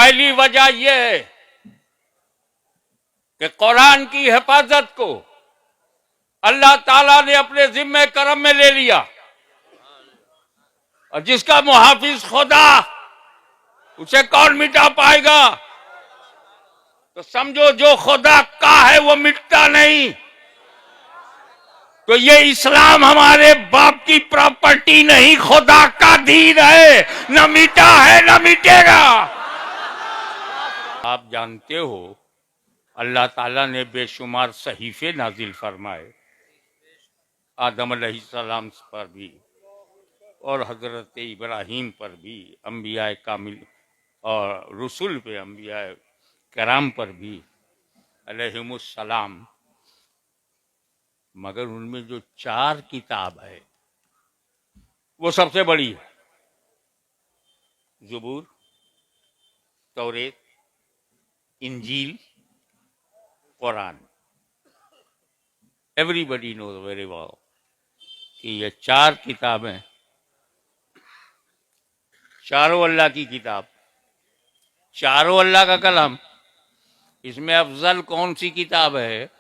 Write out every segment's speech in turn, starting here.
पहली वजह यह है कि कुरान की हिफाजत को अल्लाह ताला ने अपने जिम्मे करम में ले लिया, और जिसका मुहाफिज खुदा, उसे कौन मिटा पाएगा? तो समझो जो खुदा का है वो मिटता नहीं। तो ये इस्लाम हमारे बाप की प्रॉपर्टी नहीं, खुदा का दीन है, न मिटा है न मिटेगा। आप जानते हो अल्लाह ताला ने बेशुमार सहीफे नाजिल फरमाए आदम अलैहिस्सलाम पर भी और हजरत इब्राहीम पर भी, अंबिया कामिल और रसूल पे, अंबिया कराम पर भी अलैहिमुस्सलाम। मगर उनमें जो 4 किताब है वो सबसे बड़ी है। Zabur, Taurat, Injeel, Quran. Everybody knows very well कि ये 4 किताबें, चारों अल्लाह की किताब, चारों अल्लाह का कलाम। इसमें अफजल कौन सी किताब है?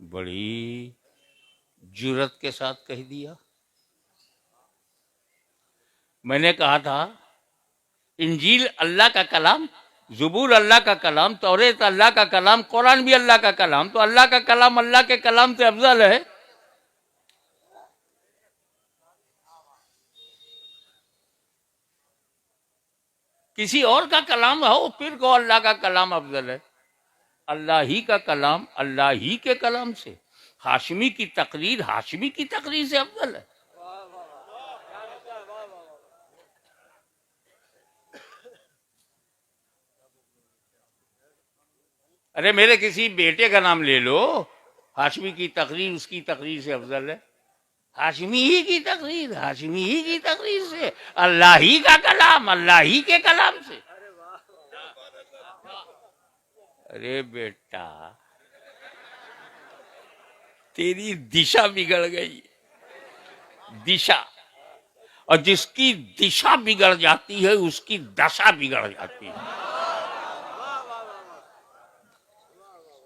बड़ी जुर्रत के साथ कह दिया। मैंने कहा था इंजील अल्लाह का कलाम, ज़बूर अल्लाह का कलाम, तौरेत अल्लाह का कलाम, कुरान भी अल्लाह का कलाम। तो अल्लाह का कलाम अल्लाह के कलाम से अफजल है। किसी और का कलाम हो फिर को अल्लाह का कलाम अफजल है। अल्लाह ही का कलाम अल्लाह ही के कलाम से, हाशमी की तकरीर हाशमी की तकरीर से अफजल है। अरे मेरे किसी बेटे का नाम ले लो, हाशमी की तकरीर उसकी तकरीर से अफजल है। हाशमी ही की तकरीर हाशमी ही की तकरीर से, अल्लाह ही का कलाम अल्लाह ही के कलाम से। अरे बेटा तेरी दिशा बिगड़ गई, दिशा। और जिसकी दिशा बिगड़ जाती है उसकी दशा बिगड़ जाती है।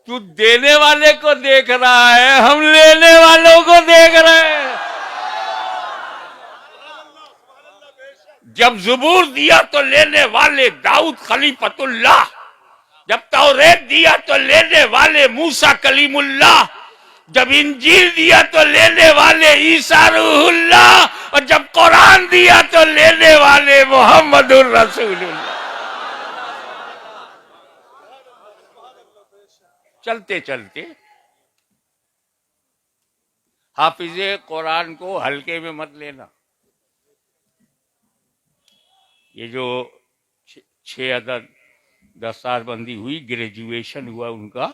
तू देने वाले को देख रहा है, हम लेने वालों को देख रहे हैं। जब ज़बूर दिया तो लेने वाले दाऊद खलीफतुल्लाह, जब तौरेत दिया तो लेने वाले मूसा कलीमुल्लाह, जब इंजील दिया तो लेने वाले ईसा रूहुल्लाह, और जब कुरान दिया तो लेने वाले मोहम्मदुर रसूलुल्लाह। चलते चलते हाफिजे कुरान को हल्के में मत लेना। ये जो 6 अदद दस्तारबंदी हुई, ग्रेजुएशन हुआ उनका,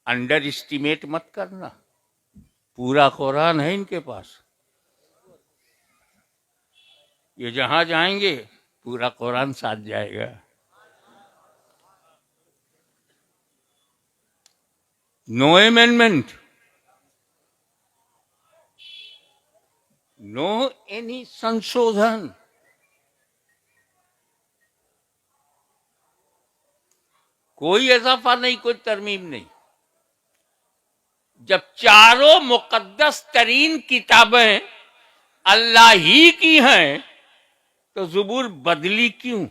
अंडर एस्टिमेट मत करना। पूरा कुरान है इनके पास, ये जहां जाएंगे पूरा कुरान साथ जाएगा। नो अमेंडमेंट, नो एनी संशोधन। कोई इजाफा नहीं, कोई तरमीम नहीं। जब चारों मुकद्दस तरीन किताबें अल्लाह ही की हैं तो ज़बूर बदली क्यों?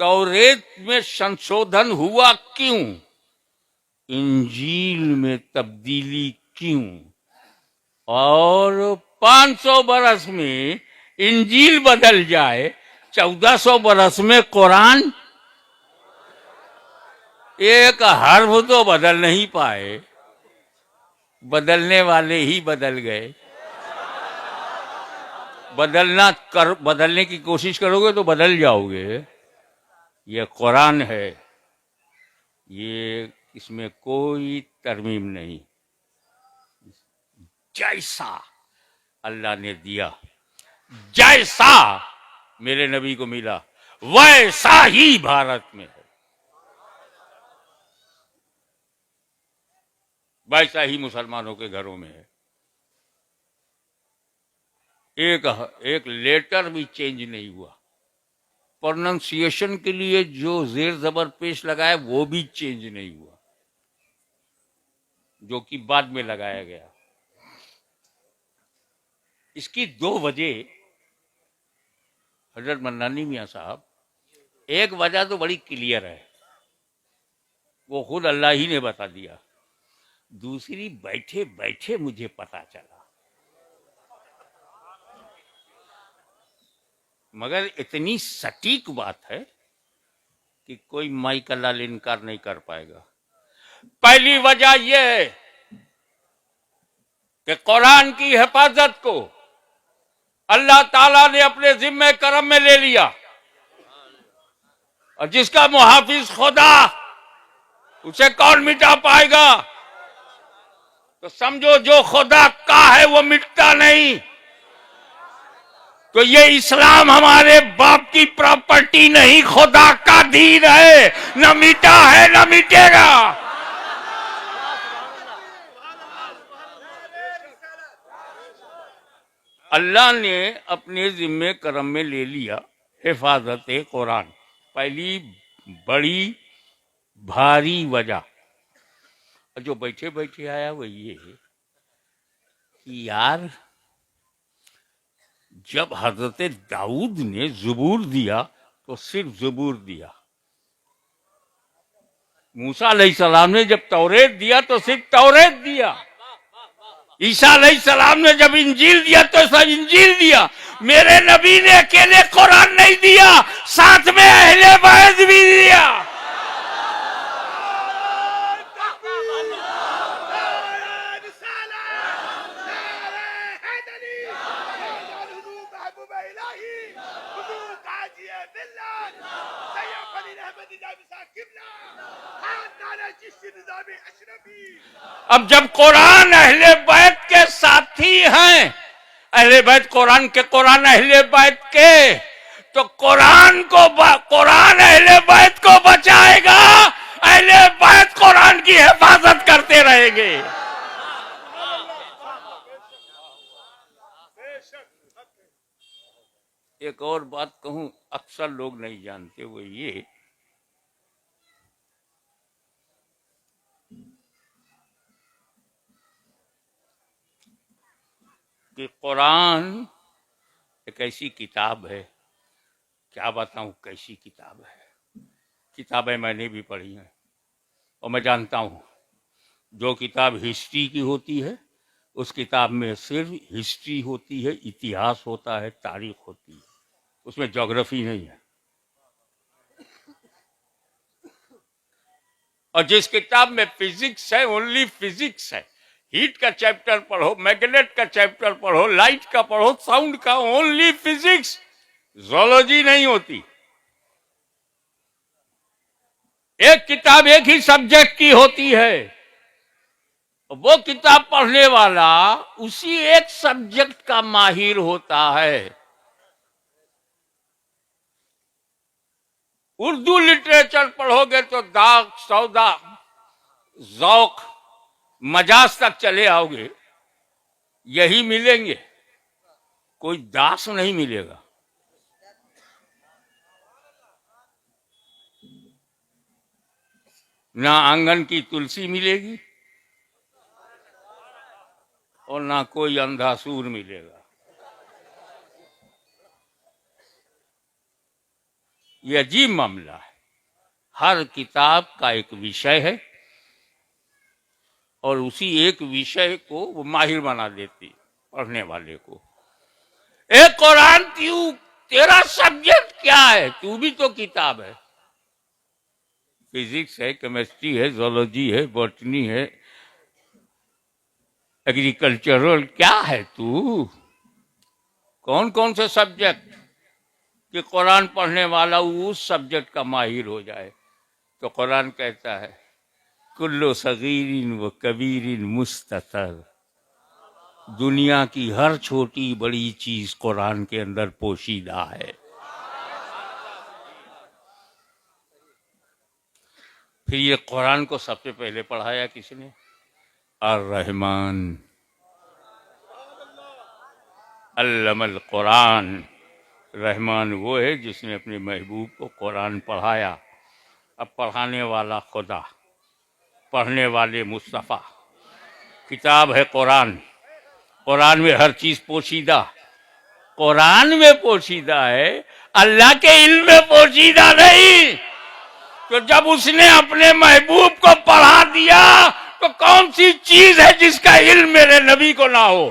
तौरेत में संशोधन हुआ क्यों? इंजील में तब्दीली क्यों? और 500 बरस में इंजील बदल जाए, 1400 बरस में कुरान एक हर्फ तो बदल नहीं पाए, बदलने वाले ही बदल गए। बदलने की कोशिश करोगे तो बदल जाओगे। ये कुरान है, ये इसमें कोई तरमीम नहीं। जैसा अल्लाह ने दिया, जैसा मेरे नबी को मिला, वैसा ही भारत में है, वैसा ही मुसलमानों के घरों में है। एक एक लेटर भी चेंज नहीं हुआ। प्रोनाउंसिएशन के लिए जो जेर जबर पेश लगाया वो भी चेंज नहीं हुआ, जो कि बाद में लगाया गया। इसकी दो वजह हजरत मन्नानी मियाँ साहब, एक वजह तो बड़ी क्लियर है, वो खुद अल्लाह ही ने बता दिया। दूसरी बैठे बैठे मुझे पता चला, मगर इतनी सटीक बात है कि कोई माई का लाल इनकार नहीं कर पाएगा। पहली वजह यह है कि कुरान की हिफाजत को अल्लाह ताला ने अपने जिम्मे करम में ले लिया, और जिसका मुहाफिज खुदा, उसे कौन मिटा पाएगा? तो समझो जो खुदा का है वो मिटता नहीं। तो ये इस्लाम हमारे बाप की प्रॉपर्टी नहीं, खुदा का दीन है, न मिटा है न मिटेगा। अल्लाह ने अपने जिम्मे करम में ले लिया हिफाजत कुरान। पहली बड़ी भारी वजह जो बैठे बैठे आया वो ये है कि यार, जब हजरत दाऊद ने ज़बूर दिया तो सिर्फ ज़बूर दिया, मूसा अलैहिस्सलाम ने जब तौरेत दिया तो सिर्फ तौरेत दिया, ईसा अलैहिस्सलाम ने जब इंजील दिया तो सब इंजील दिया। मेरे नबी ने अकेले कुरान नहीं दिया, साथ में अहले बैत भी दिया। अब जब कुरान अहले बैत के साथी हैं, अहले बैत कुरान के, कुरान अहले बैत के, तो कुरान अहले बैत को बचाएगा, अहले बैत कुरान की हिफाजत करते रहेंगे। एक और बात कहूं, अक्सर लोग नहीं जानते, वो ये कि कुरान एक ऐसी किताब है, क्या बताऊं कैसी किताब है। किताबें मैंने भी पढ़ी हैं और मैं जानता हूं, जो किताब हिस्ट्री की होती है उस किताब में सिर्फ हिस्ट्री होती है, इतिहास होता है, तारीख होती है, उसमें ज्योग्राफी नहीं है। और जिस किताब में फिजिक्स है, ओनली फिजिक्स है, हीट का चैप्टर पढ़ो, मैग्नेट का चैप्टर पढ़ो, लाइट का पढ़ो, साउंड का, ओनली फिजिक्स, जोलॉजी नहीं होती। एक किताब एक ही सब्जेक्ट की होती है, वो किताब पढ़ने वाला उसी एक सब्जेक्ट का माहिर होता है। उर्दू लिटरेचर पढ़ोगे तो दाग, सौदा, जौक, मजाज तक चले आओगे, यही मिलेंगे, कोई दास नहीं मिलेगा। ना आंगन की तुलसी मिलेगी और ना कोई अंधा सूर मिलेगा। ये अजीब मामला है। हर किताब का एक विषय है और उसी एक विषय को वो माहिर बना देती पढ़ने वाले को। एक कुरान, तू तेरा सब्जेक्ट क्या है? तू भी तो किताब है। फिजिक्स है, केमिस्ट्री है, जोलॉजी है, बॉटनी है, एग्रीकल्चरल, क्या है तू? कौन कौन से सब्जेक्ट कि कुरान पढ़ने वाला उस सब्जेक्ट का माहिर हो जाए। तो कुरान कहता है कुल्लो सगीरिन व कबीरिन मुस्ततर, दुनिया की हर छोटी बड़ी चीज कुरान के अंदर पोशीदा है। फिर ये कुरान को सबसे पहले पढ़ाया किसने? अर रहमान। अल्लमल कुरान। रहमान वो है जिसने अपने महबूब को कुरान पढ़ाया। अब पढ़ाने वाला खुदा, पढ़ने वाले मुस्तफ़ा। किताब है कुरान, कुरान में हर चीज पोशीदा, कुरान में पोशीदा है, अल्लाह के इल्म में पोशीदा नहीं। तो जब उसने अपने महबूब को पढ़ा दिया तो कौन सी चीज है जिसका इल्म मेरे नबी को ना हो।